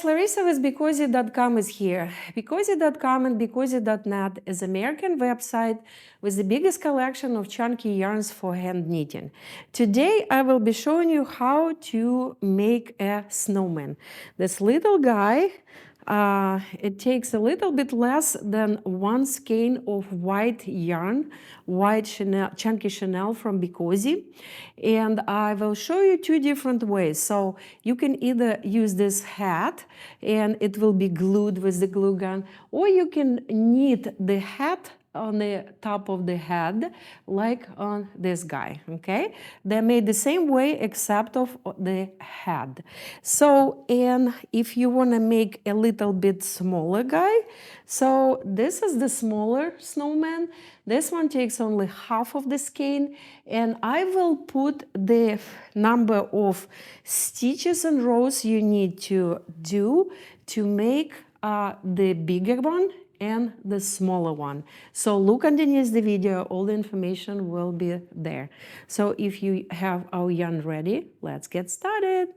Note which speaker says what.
Speaker 1: guys, Larissa with Becozi.com is here. Becozi.com and Becozi.net is an American website with the biggest collection of chunky yarns for hand knitting. Today I will be showing you how to make a snowman. This little guy, it takes a little bit less than 1 skein of white yarn, white Chenille, chunky Chenille from Becozi. And I will show you 2 different ways. So you can either use this hat and it will be glued with the glue gun, or you can knit the hat on the top of the head like on this guy. Okay, they're made the same way except of the head. So, and if you want to make a little bit smaller guy, so this is the smaller snowman. This one takes only half of the skein, and I will put the number of stitches and rows you need to do to make the bigger one and the smaller one. So look underneath the video, all the information will be there. So if you have our yarn ready, let's get started.